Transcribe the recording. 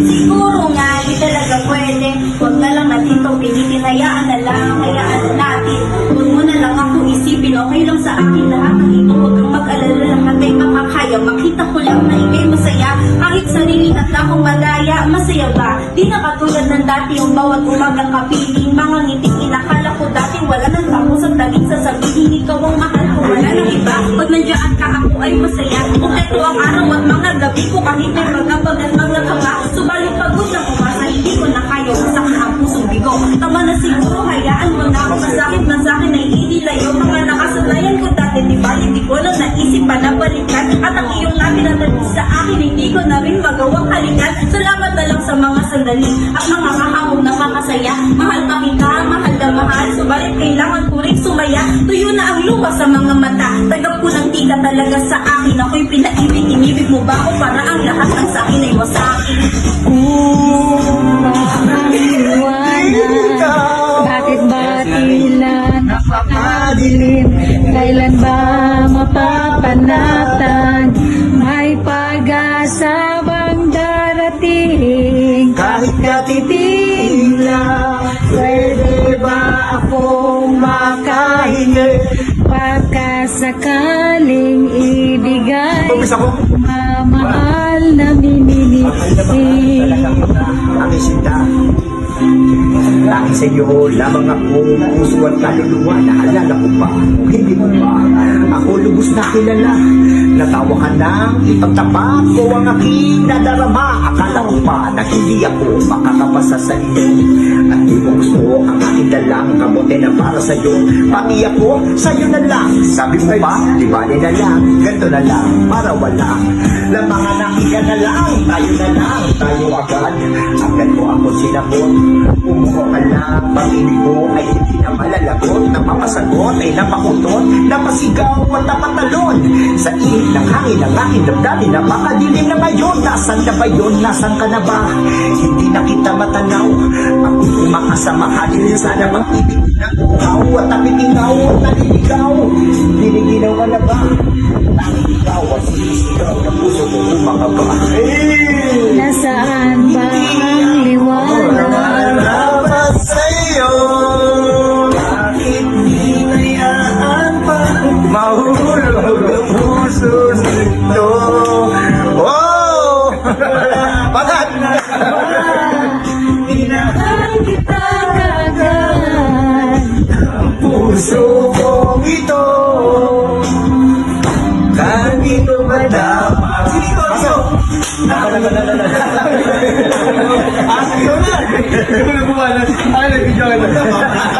Siguro nga, di talaga pwede. Huwag na lang natin itong pilitin. Hayaan na natin. Huwag mo na lang ako isipin. Okay lang sa akin lahat ng ito. Huwag kang mag-alala lang na tayo makakaya. Makita ko lang na ikay masaya. Kahit sarili at akong malaya. Masaya ba? Di na katulad ng dati yung bawat umagang kapiling. Mga ngiting inakala ko dati wala nang tapos at taging sasabihin. Ikaw ang mahal ko, wala nang iba. Pag nandiyan ka ako ay masaya. Kung ito ang araw at mga gabi ko kahit may magkapag at magkakama. Subalit pagod na kumasa, hindi ko na kayo masakit ang pusong bigo. Tama na siguro, hayaan mo na ako. Masakit ay hindi layo. Mga nakasanayan ko dati, diba? Hindi ko na naisip pa na balikan. At ang iyong namin sa akin, hindi ko na rin magawang halikan. Salamat na lang sa mga sandali at mga kahamong nakakasaya. Mahal pa kita, mahal na mahal. Subalit kailangan ko rin sumaya. Tuyo na ang luha sa mga mata. Tagap ko ng tika talaga sa akin. Ako'y pinaibig, inibig mo ba ako para ang lahat ng sa akin ay wasakin. Bakit ba tila napakadilim? Kailan ba mapapanatan? May pag-asa bang darating? Kahit katiting lang, pwede ba akong makahingi? Pagkasakaling ibigay Pagpisa ko. mamahal na minimitin. Aking sinta, lagi sa iyo lamang ako, puso at kaluluwa. Naalala ko pa, hindi mo ba ako lubos na kilala? Natawa ka nang ipagtapat ko ang aking nadarama. Akala ko pa na hindi ako makakapasa sa iyo. At di mo gusto ang aking dalang kamote na para sa iyo. Pati ako sa iyo na lang. Sabi mo ba, di bali na lang, ganito na lang, para wala lamangan na iga na lang. Tayo na lang, tayo agad. Agad mo ako sinabot, umuho ka lang. Pag-ibig mo ay hindi na malalagot. Napapasagot ay napakutot, napasigaw at napatalon. Sa ihip ng hangin ang aking damdamin, napakadilim na ngayon. Nasaan na ba yun? Nasaan ka na ba? Hindi na kita matanaw. Ako kumakasamahan, sana mag-ibig ng uhaw at napitingaw at naliligaw. Diniginaw ka na ba? Tanging ikaw ang sinisigaw ng puso ko kumakaba. Nasaan ba ang liwanag? Salamat sa'yo. Bakit hinayaan pa mahulog ang puso nito? Oh! Pagat! Minahal kita kagad. Puso kong ito, kanino ba dapat? Sino? Ikaw na! Ikaw na bumalas. Ay, nag-video ka na.